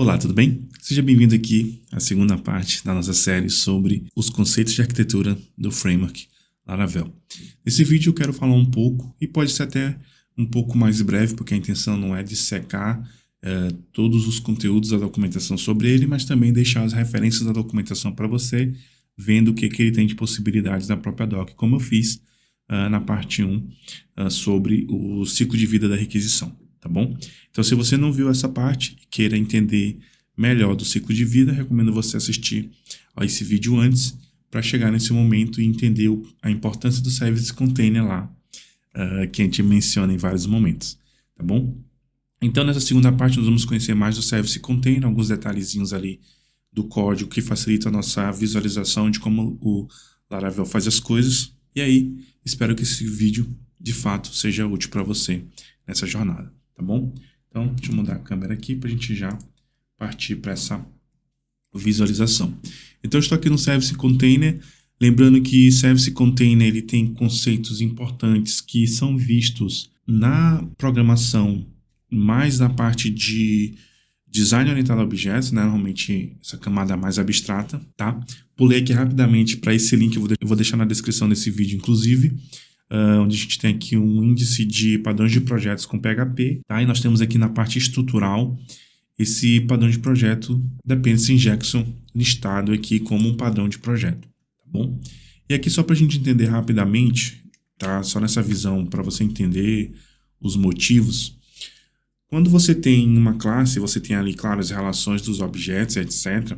Olá, tudo bem? Seja bem-vindo aqui à segunda parte da nossa série sobre os conceitos de arquitetura do framework Laravel. Nesse vídeo eu quero falar um pouco, e pode ser até um pouco mais breve, porque a intenção não é dissecar todos os conteúdos da documentação sobre ele, mas também deixar as referências da documentação para você, vendo o que ele tem de possibilidades na própria doc, como eu fiz na parte 1 sobre o ciclo de vida da requisição. Tá bom? Então, se você não viu essa parte e queira entender melhor do ciclo de vida, recomendo você assistir a esse vídeo antes para chegar nesse momento e entender a importância do Service Container lá, que a gente menciona em vários momentos. Tá bom? Então, nessa segunda parte, nós vamos conhecer mais do Service Container, alguns detalhezinhos ali do código que facilita a nossa visualização de como o Laravel faz as coisas. E aí, espero que esse vídeo, de fato, seja útil para você nessa jornada. Tá bom? Então, deixa eu mudar a câmera aqui para a gente já partir para essa visualização. Então, eu estou aqui no Service Container. Lembrando que Service Container ele tem conceitos importantes que são vistos na programação, mais na parte de design orientado a objetos, né? Normalmente essa camada mais abstrata. Tá? Pulei aqui rapidamente para esse link, eu vou deixar na descrição desse vídeo, inclusive. Onde a gente tem aqui um índice de padrões de projetos com PHP, tá? E nós temos aqui na parte estrutural esse padrão de projeto Dependency Injection listado aqui como um padrão de projeto, tá bom? E aqui só para a gente entender rapidamente, tá? Só nessa visão para você entender os motivos. Quando você tem uma classe, você tem ali, claro, as relações dos objetos, etc.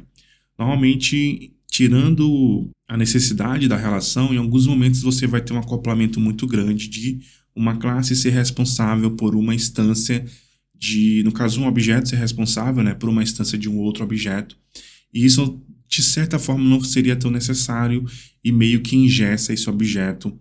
Normalmente, tirando a necessidade da relação, em alguns momentos você vai ter um acoplamento muito grande de uma classe ser responsável por uma instância de, no caso, um objeto ser responsável, né, por uma instância de um outro objeto. E isso, de certa forma, não seria tão necessário e meio que engessa esse objeto,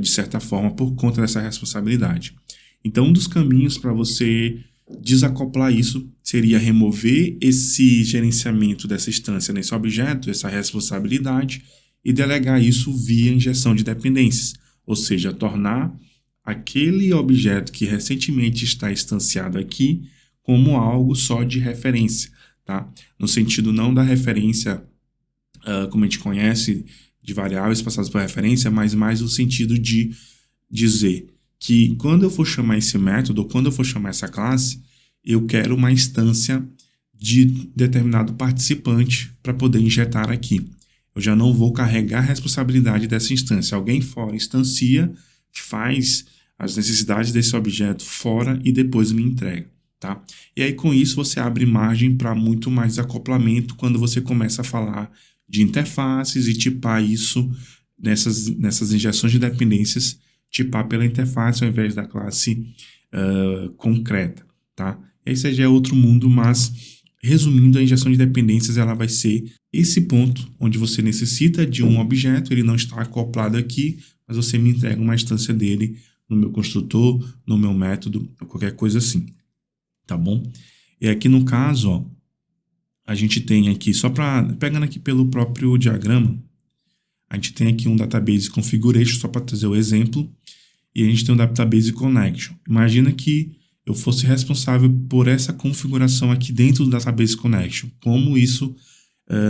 de certa forma, por conta dessa responsabilidade. Então, um dos caminhos para você desacoplar isso seria remover esse gerenciamento dessa instância nesse objeto, essa responsabilidade, e delegar isso via injeção de dependências, ou seja, tornar aquele objeto que recentemente está instanciado aqui como algo só de referência, tá? No sentido não da referência como a gente conhece, de variáveis passadas por referência, mas mais no sentido de dizer que quando eu for chamar esse método, ou quando eu for chamar essa classe, eu quero uma instância de determinado participante para poder injetar aqui. Eu já não vou carregar a responsabilidade dessa instância. Alguém fora instancia, faz as necessidades desse objeto fora e depois me entrega. Tá? E aí com isso você abre margem para muito mais acoplamento quando você começa a falar de interfaces e tipar isso nessas injeções de dependências, tipar pela interface ao invés da classe concreta. Tá? Esse já é outro mundo, mas resumindo, a injeção de dependências ela vai ser esse ponto onde você necessita de um objeto, ele não está acoplado aqui, mas você me entrega uma instância dele no meu construtor, no meu método, ou qualquer coisa assim. Tá bom? E aqui no caso, ó, a gente tem aqui, só para pegando aqui pelo próprio diagrama, a gente tem aqui um database configuration, só para trazer o exemplo, e a gente tem um database connection. Imagina que eu fosse responsável por essa configuração aqui dentro do database connection. Como isso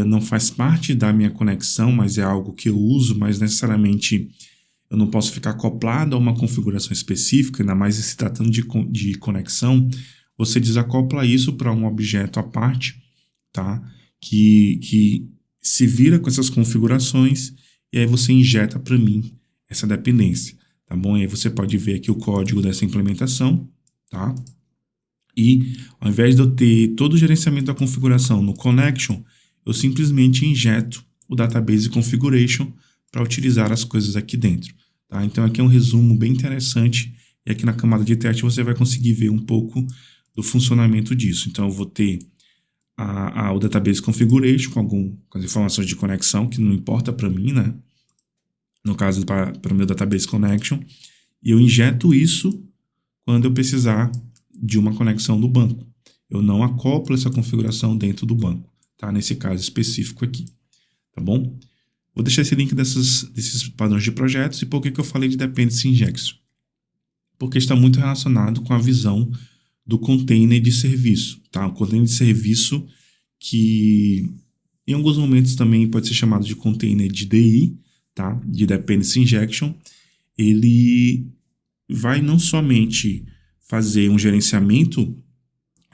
não faz parte da minha conexão, mas é algo que eu uso, mas necessariamente eu não posso ficar acoplado a uma configuração específica, ainda mais se tratando de conexão, você desacopla isso para um objeto à parte, tá? Que se vira com essas configurações e aí você injeta para mim essa dependência, tá bom? E aí você pode ver aqui o código dessa implementação, tá? E ao invés de eu ter todo o gerenciamento da configuração no connection, eu simplesmente injeto o database configuration para utilizar as coisas aqui dentro, tá? Então aqui é um resumo bem interessante e aqui na camada de teste você vai conseguir ver um pouco do funcionamento disso. Então eu vou ter o database configuration com as informações de conexão, que não importa para mim, né? No caso para o meu database connection, e eu injeto isso quando eu precisar de uma conexão do banco. Eu não acoplo essa configuração dentro do banco, tá? Nesse caso específico aqui, tá bom? Vou deixar esse link desses padrões de projetos. E por que eu falei de Dependency Injection? Porque está muito relacionado com a visão do container de serviço, tá? O container de serviço que em alguns momentos também pode ser chamado de container de DI, tá? De Dependency Injection. Ele vai não somente fazer um gerenciamento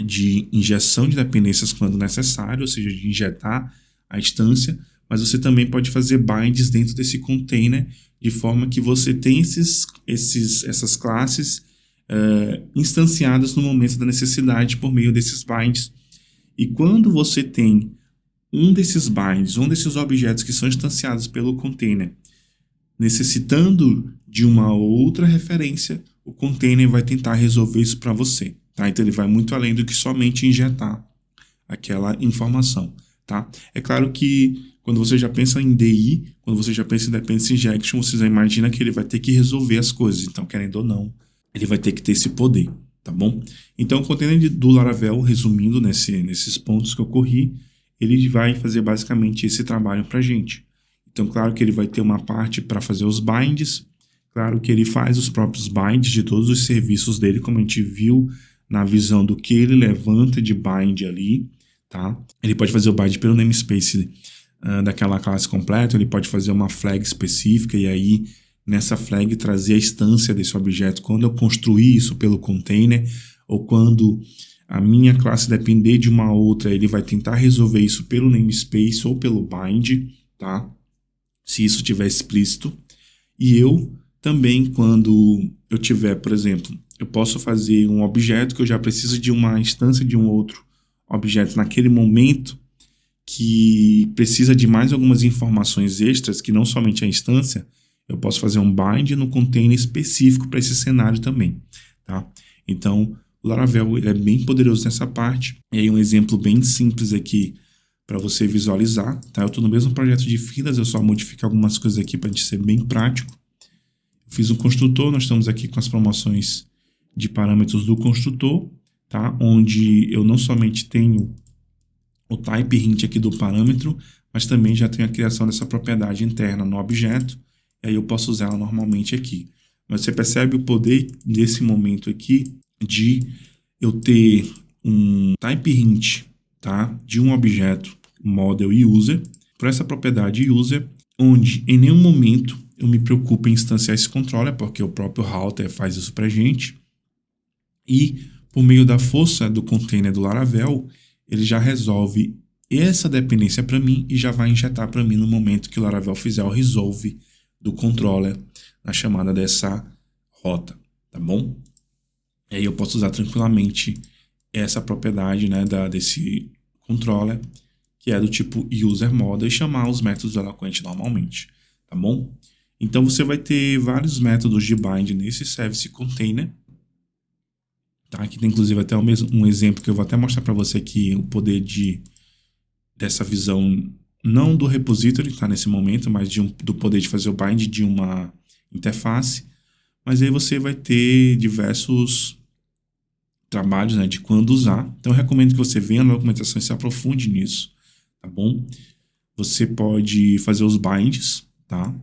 de injeção de dependências quando necessário, ou seja, de injetar a instância, mas você também pode fazer binds dentro desse container, de forma que você tem essas classes instanciadas no momento da necessidade por meio desses binds. E quando você tem um desses binds, um desses objetos que são instanciados pelo container, necessitando de uma outra referência, o container vai tentar resolver isso para você. Tá? Então ele vai muito além do que somente injetar aquela informação. Tá? É claro que quando você já pensa em DI, quando você já pensa em Dependency Injection, você já imagina que ele vai ter que resolver as coisas. Então, querendo ou não, ele vai ter que ter esse poder. Tá bom? Então, o container do Laravel, resumindo nesses pontos que eu corri, ele vai fazer basicamente esse trabalho para a gente. Então, claro que ele vai ter uma parte para fazer os binds, claro que ele faz os próprios binds de todos os serviços dele, como a gente viu na visão do que ele levanta de bind ali, tá? Ele pode fazer o bind pelo namespace daquela classe completa, ele pode fazer uma flag específica e aí nessa flag trazer a instância desse objeto quando eu construir isso pelo container, ou quando a minha classe depender de uma outra, ele vai tentar resolver isso pelo namespace ou pelo bind, tá? Se isso estiver explícito. E eu também, quando eu tiver, por exemplo, eu posso fazer um objeto que eu já preciso de uma instância de um outro objeto naquele momento, que precisa de mais algumas informações extras, que não somente a instância, eu posso fazer um bind no container específico para esse cenário também, tá? Então, o Laravel ele é bem poderoso nessa parte. E aí um exemplo bem simples aqui para você visualizar, tá? Eu estou no mesmo projeto de filas, eu só modifiquei algumas coisas aqui para a gente ser bem prático. Eu fiz um construtor, nós estamos aqui com as promoções de parâmetros do construtor, tá? Onde eu não somente tenho o type hint aqui do parâmetro, mas também já tenho a criação dessa propriedade interna no objeto, e aí eu posso usar ela normalmente aqui. Mas você percebe o poder desse momento aqui de eu ter um type hint, tá? De um objeto model e user, para essa propriedade user, onde em nenhum momento eu me preocupo em instanciar esse controller, porque o próprio router faz isso para a gente, e por meio da força do container do Laravel, ele já resolve essa dependência para mim e já vai injetar para mim no momento que o Laravel fizer o resolve do controller na chamada dessa rota, tá bom? E aí eu posso usar tranquilamente essa propriedade, né, desse controller, que é do tipo user model, e chamar os métodos do Eloquent normalmente, tá bom? Então você vai ter vários métodos de bind nesse service container, tá? Aqui tem inclusive até um exemplo que eu vou até mostrar para você aqui, o poder dessa visão, não do repository, tá, nesse momento, mas do poder de fazer o bind de uma interface. Mas aí você vai ter diversos trabalhos, né, de quando usar. Então eu recomendo que você venha na documentação e se aprofunde nisso, tá bom? Você pode fazer os binds, tá?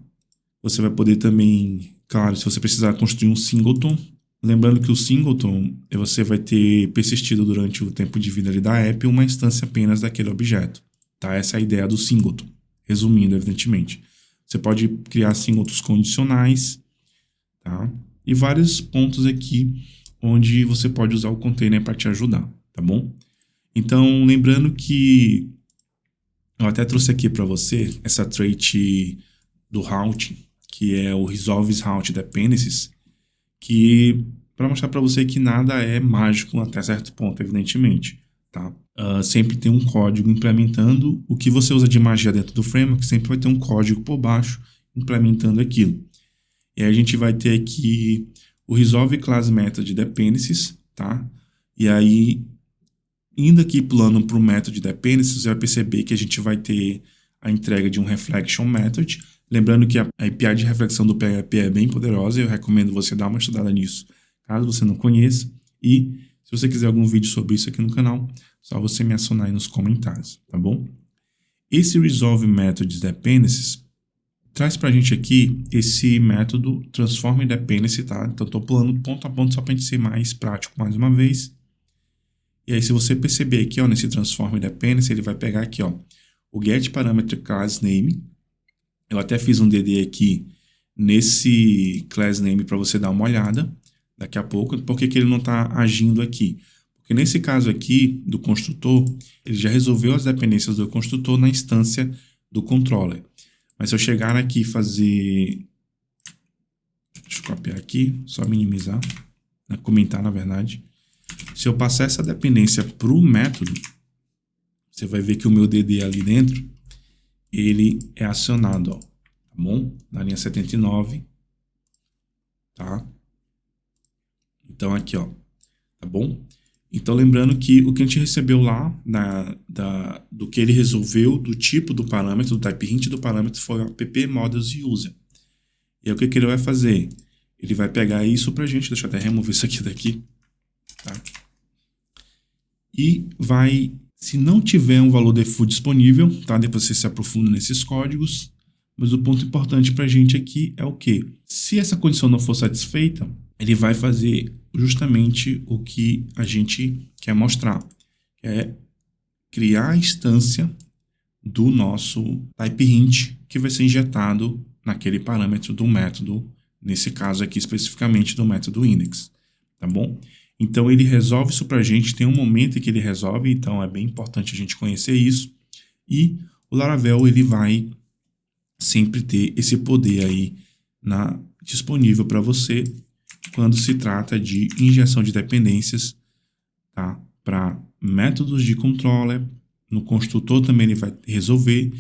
Você vai poder também, claro, se você precisar construir um singleton, lembrando que o singleton você vai ter persistido durante o tempo de vida ali da app uma instância apenas daquele objeto, tá? Essa é a ideia do singleton, resumindo, evidentemente. Você pode criar singletons condicionais, tá? E vários pontos aqui onde você pode usar o container para te ajudar, tá bom? Então, lembrando que eu até trouxe aqui para você essa trait do routing, que é o Resolves Route Dependencies, que para mostrar para você que nada é mágico até certo ponto, evidentemente, tá? Sempre tem um código implementando o que você usa de magia dentro do framework, sempre vai ter um código por baixo implementando aquilo. E aí a gente vai ter aqui o Resolve Class Method Dependencies, tá? E aí, indo aqui pulando para o método Dependencies, você vai perceber que a gente vai ter a entrega de um Reflection Method. Lembrando que a API de reflexão do PHP é bem poderosa, eu recomendo você dar uma estudada nisso, caso você não conheça. E se você quiser algum vídeo sobre isso aqui no canal, só você me acionar aí nos comentários, tá bom? Esse Resolve Methods Dependencies traz pra gente aqui esse método Transform Dependency, tá? Então, estou pulando ponto a ponto só para a gente ser mais prático mais uma vez. E aí, se você perceber aqui, ó, nesse transform dependency, ele vai pegar aqui, ó, o get parameter class name. Eu até fiz um DD aqui nesse class name para você dar uma olhada daqui a pouco. Por que que ele não está agindo aqui? Porque nesse caso aqui do construtor, ele já resolveu as dependências do construtor na instância do controller. Mas se eu chegar aqui e fazer... Deixa eu copiar aqui, só minimizar, comentar na verdade. Se eu passar essa dependência para o método, você vai ver que o meu DD ali dentro, ele é acionado, ó, tá bom? Na linha 79, tá? Então aqui, ó, tá bom? Então lembrando que o que a gente recebeu lá, do que ele resolveu, do tipo do parâmetro, do type hint do parâmetro, foi o app models user. E aí o que que ele vai fazer? Ele vai pegar isso pra gente, deixa eu até remover isso aqui daqui, tá? E vai, se não tiver um valor default disponível, tá? Depois você se aprofunda nesses códigos, mas o ponto importante pra gente aqui é o quê? Se essa condição não for satisfeita, ele vai fazer justamente o que a gente quer mostrar, que é criar a instância do nosso type hint que vai ser injetado naquele parâmetro do método, nesse caso aqui especificamente do método index, tá bom? Então ele resolve isso para a gente, tem um momento em que ele resolve, então é bem importante a gente conhecer isso, e o Laravel ele vai sempre ter esse poder aí disponível para você quando se trata de injeção de dependências, tá? Para métodos de controller, no construtor também ele vai resolver,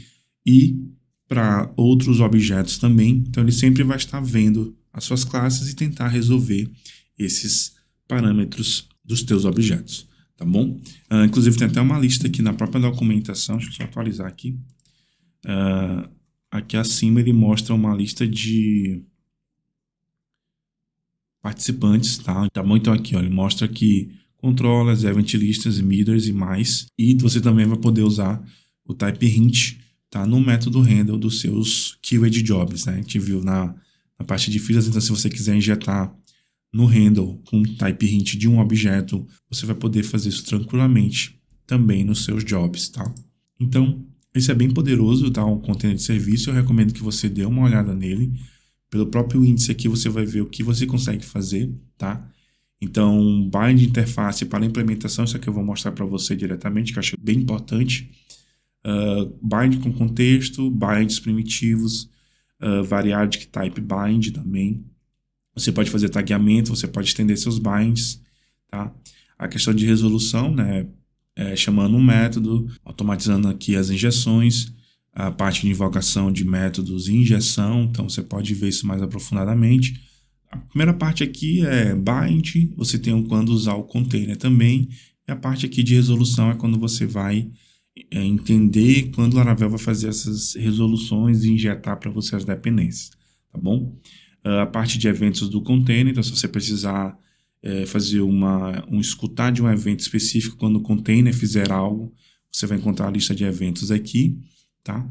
e para outros objetos também. Então ele sempre vai estar vendo as suas classes e tentar resolver esses parâmetros dos teus objetos, tá bom? Inclusive tem até uma lista aqui na própria documentação, deixa eu só atualizar aqui. Aqui acima ele mostra uma lista de participantes, tá bom? Então aqui, ó, ele mostra aqui controllers, event listas, emitters e mais. E você também vai poder usar o type hint, tá? No método handle dos seus keyword jobs, né? A gente viu na parte de filas, então se você quiser injetar no handle com type hint de um objeto, você vai poder fazer isso tranquilamente também nos seus jobs, tá? Então, esse é bem poderoso, tá? Um container de serviço, eu recomendo que você dê uma olhada nele. Pelo próprio índice aqui você vai ver o que você consegue fazer, tá? Então, bind interface para implementação, isso aqui eu vou mostrar para você diretamente, que eu acho bem importante. Bind com contexto, binds primitivos, variadic type bind também. Você pode fazer tagueamento, você pode estender seus binds, tá? A questão de resolução, né? Chamando um método, automatizando aqui as injeções, a parte de invocação de métodos e injeção, então você pode ver isso mais aprofundadamente. A primeira parte aqui é bind, você tem quando usar o container também, e a parte aqui de resolução é quando você vai entender quando o Laravel vai fazer essas resoluções e injetar para você as dependências, tá bom? A parte de eventos do container, então se você precisar fazer um escutar de um evento específico quando o container fizer algo, você vai encontrar a lista de eventos aqui, tá?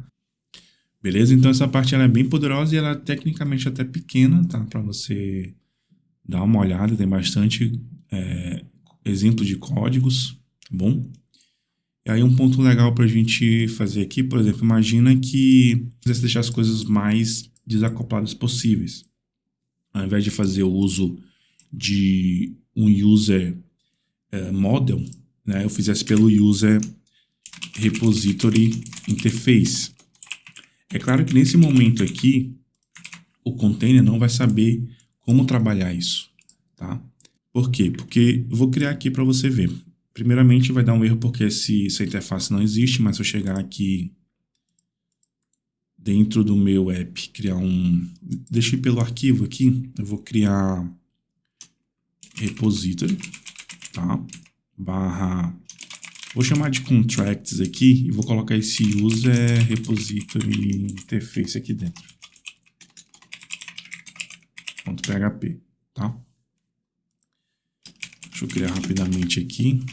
Beleza? Então essa parte ela é bem poderosa e ela é tecnicamente até pequena, tá? Para você dar uma olhada, tem bastante exemplo de códigos, tá bom? E aí um ponto legal para a gente fazer aqui, por exemplo, imagina que você deixar as coisas mais desacopladas possíveis. Ao invés de fazer o uso de um user model, né, eu fizesse pelo user repository interface. É claro que nesse momento aqui, o container não vai saber como trabalhar isso, tá? Por quê? Porque eu vou criar aqui para você ver. Primeiramente vai dar um erro porque essa interface não existe, mas se eu chegar aqui dentro do meu app, criar deixa eu ir pelo arquivo aqui, eu vou criar repository, tá? Vou chamar de contracts aqui e vou colocar esse user repository interface aqui dentro. .php, tá? Deixa eu criar rapidamente aqui.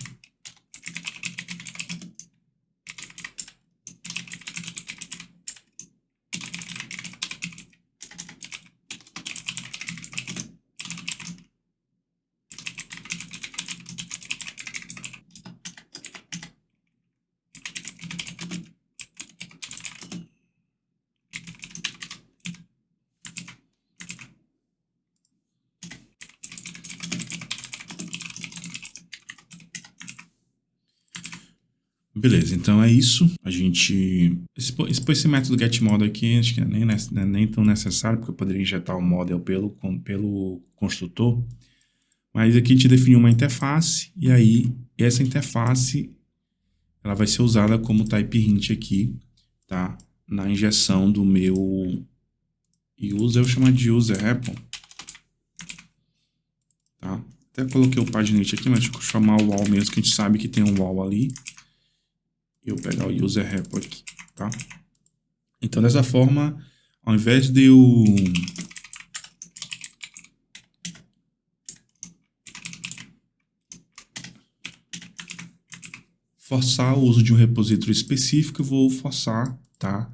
Beleza, então é isso. A gente esse método getModel aqui, acho que nem tão necessário, porque eu poderia injetar o model pelo construtor. Mas aqui a gente definiu uma interface, e aí essa interface ela vai ser usada como type hint aqui, tá? Na injeção do meu user, eu chamo de user repo, tá? Até coloquei o paginate aqui, mas deixa eu chamar o wall mesmo, que a gente sabe que tem um wall ali. E eu pegar o user repo aqui, tá? Então, dessa forma, ao invés de eu forçar o uso de um repositório específico, eu vou forçar, tá?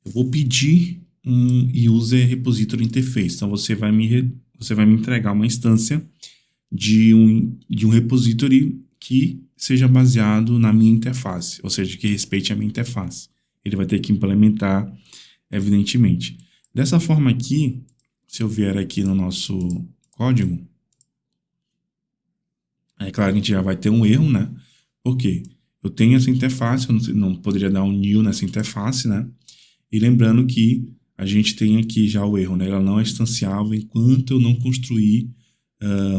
Eu vou pedir um user repository interface. Então, você vai me entregar uma instância de um repository que seja baseado na minha interface, ou seja, que respeite a minha interface. Ele vai ter que implementar, evidentemente. Dessa forma aqui, se eu vier aqui no nosso código, é claro que a gente já vai ter um erro, né? Por quê? Eu tenho essa interface, eu não poderia dar um new nessa interface, né? E lembrando que a gente tem aqui já o erro, né? Ela não é instanciável enquanto eu não construir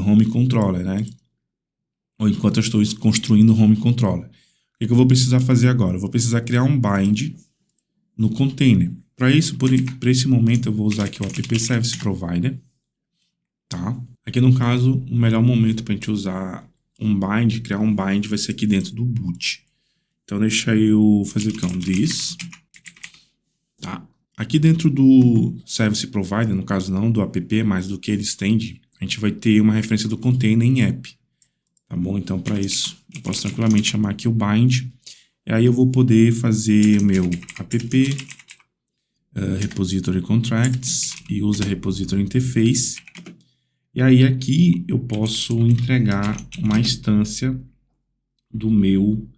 home controller, né? Ou enquanto eu estou construindo home controller. O que eu vou precisar fazer agora? Eu vou precisar criar um bind no container. Para isso, para esse momento, eu vou usar aqui o app service provider, tá? Aqui no caso, o melhor momento para a gente usar um bind, criar um bind, vai ser aqui dentro do boot. Então, deixa eu fazer aqui um this, tá? Aqui dentro do service provider, no caso não do app, mas do que ele estende, a gente vai ter uma referência do container em app, tá bom? Então, para isso, eu posso tranquilamente chamar aqui o bind, e aí eu vou poder fazer o meu app repository contracts e usa repository interface. E aí aqui eu posso entregar uma instância do meu...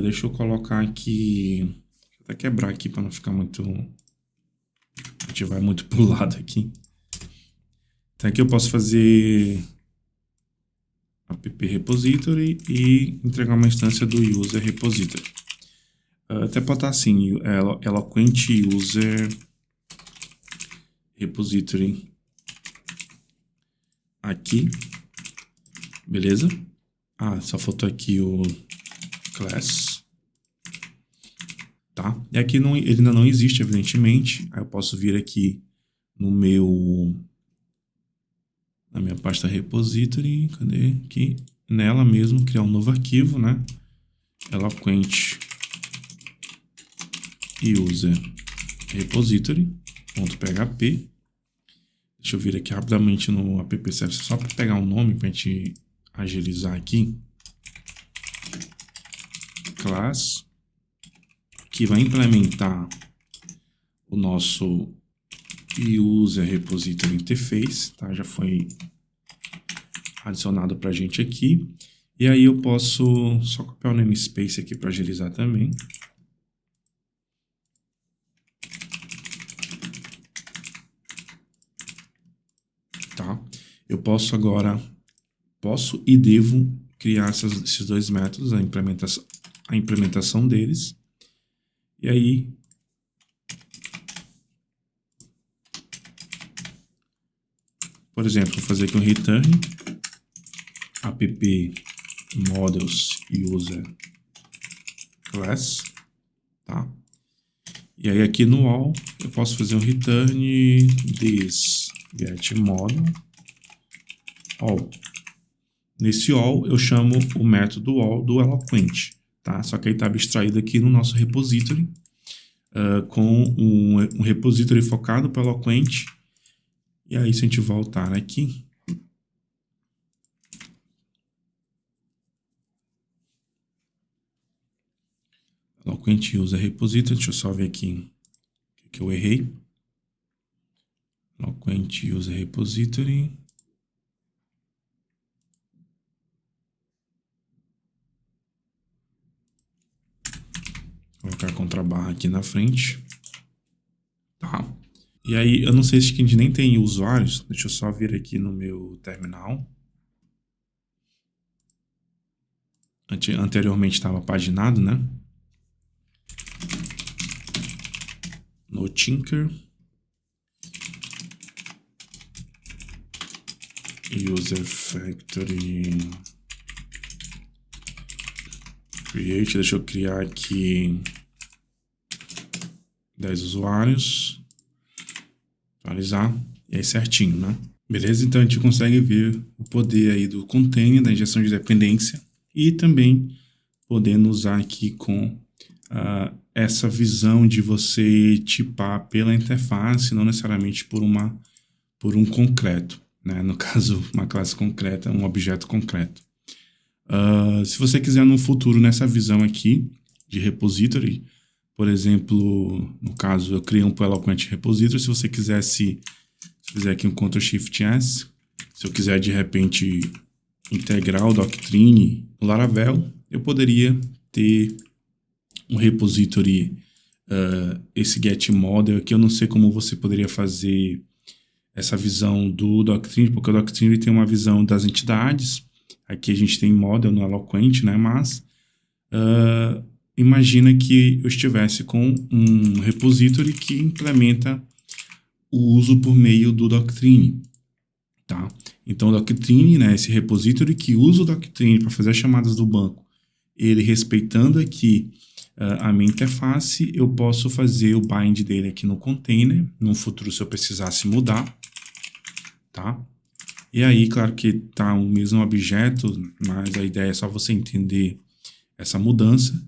deixa eu colocar aqui... Deixa eu até quebrar aqui para não ficar muito... A gente vai muito pro lado aqui. Então aqui eu posso fazer app repository e entregar uma instância do user repository. Até pode estar assim, eloquent user repository aqui, beleza? Ah, só faltou aqui o class, tá? E aqui ele ainda não existe, evidentemente. Aí eu posso vir aqui no na minha pasta repository, cadê? Aqui, nela mesmo, criar um novo arquivo, né? Eloquent user repository.php. Deixa eu vir aqui rapidamente no app service, só para pegar um nome para a gente agilizar aqui. Class, que vai implementar o nosso user repository interface, tá? Já foi adicionado para a gente aqui. E aí eu posso só copiar o namespace aqui para agilizar também. Tá? Eu posso agora, e devo criar esses dois métodos, a implementação deles. E aí, por exemplo, vou fazer aqui um return app models user class, tá? E aí aqui no all eu posso fazer um return this get model all. Nesse all eu chamo o método all do Eloquent, tá? Só que aí está abstraído aqui no nosso repository, com um repository focado para Eloquent. E aí, se a gente voltar aqui, Eloquent user repository, deixa eu só ver aqui o que eu errei. Eloquent user repository. Vou colocar a contrabarra aqui na frente. Tá. E aí, eu não sei se a gente nem tem usuários. Deixa eu só vir aqui no meu terminal. anteriormente estava paginado, né? No Tinker. User Factory Create. Deixa eu criar aqui 10 usuários. Atualizar. E aí certinho, né? Beleza? Então a gente consegue ver o poder aí do container, da injeção de dependência, e também podendo usar aqui com essa visão de você tipar pela interface, não necessariamente por um concreto, né? No caso, uma classe concreta, um objeto concreto. Se você quiser no futuro, nessa visão aqui de repository, por exemplo, no caso eu criei um Eloquent repository, se você quisesse, se fizer aqui um Ctrl+Shift+S, se eu quiser de repente integrar o Doctrine no Laravel, eu poderia ter um repository, esse get model aqui. Eu não sei como você poderia fazer essa visão do Doctrine, porque o Doctrine tem uma visão das entidades. Aqui a gente tem model no Eloquent, né? Mas imagina que eu estivesse com um repository que implementa o uso por meio do Doctrine, tá? Então o Doctrine, né, esse repository que usa o Doctrine para fazer as chamadas do banco, ele respeitando aqui a minha interface, eu posso fazer o bind dele aqui no container, no futuro se eu precisasse mudar, tá? E aí, claro que tá o mesmo objeto, mas a ideia é só você entender essa mudança.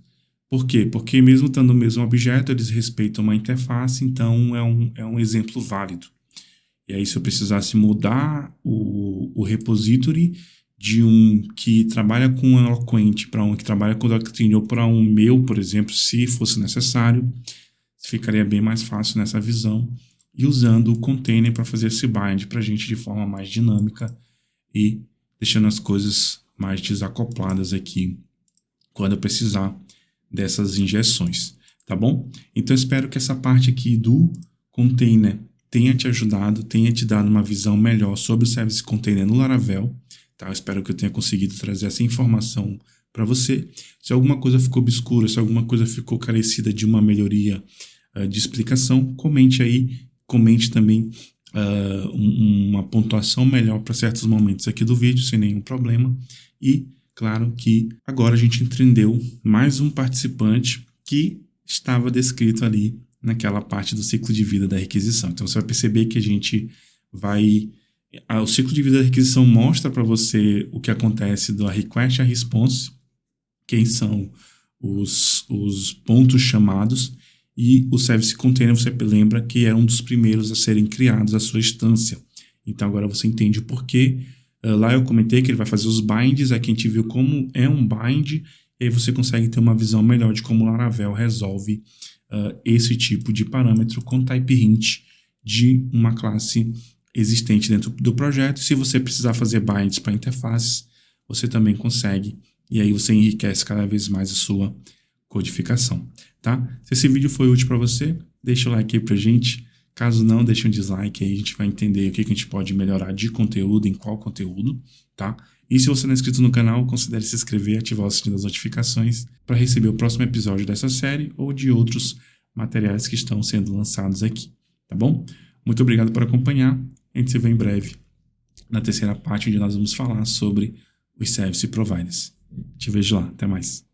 Por quê? Porque mesmo estando o mesmo objeto, eles respeitam uma interface, então é um exemplo válido. E aí, se eu precisasse mudar o repository de um que trabalha com Eloquent para um que trabalha com Doctrine, ou para um meu, por exemplo, se fosse necessário, ficaria bem mais fácil nessa visão, e usando o container para fazer esse bind para a gente de forma mais dinâmica e deixando as coisas mais desacopladas aqui quando eu precisar dessas injeções, tá bom? Então eu espero que essa parte aqui do container tenha te ajudado, tenha te dado uma visão melhor sobre o Service Container no Laravel, tá? Eu espero que eu tenha conseguido trazer essa informação para você. Se alguma coisa ficou obscura, se alguma coisa ficou carecida de uma melhoria de explicação, comente aí, comente também uma pontuação melhor para certos momentos aqui do vídeo, sem nenhum problema. E claro que agora a gente entendeu mais um participante que estava descrito ali naquela parte do ciclo de vida da requisição. Então você vai perceber que a gente vai... O ciclo de vida da requisição mostra para você o que acontece da request à response, quem são os pontos chamados, e o Service Container, você lembra que é um dos primeiros a serem criados a sua instância. Então agora você entende o porquê. Lá eu comentei que ele vai fazer os binds, aqui a gente viu como é um bind, e aí você consegue ter uma visão melhor de como o Laravel resolve esse tipo de parâmetro com type hint de uma classe existente dentro do projeto. Se você precisar fazer binds para interfaces, você também consegue, e aí você enriquece cada vez mais a sua codificação, tá? Se esse vídeo foi útil para você, deixa o like aí pra gente. Caso não, deixa um dislike aí, a gente vai entender o que a gente pode melhorar de conteúdo, em qual conteúdo, tá? E se você não é inscrito no canal, considere se inscrever e ativar o sininho das notificações para receber o próximo episódio dessa série ou de outros materiais que estão sendo lançados aqui, tá bom? Muito obrigado por acompanhar. A gente se vê em breve na terceira parte, onde nós vamos falar sobre os Service Providers. Te vejo lá. Até mais.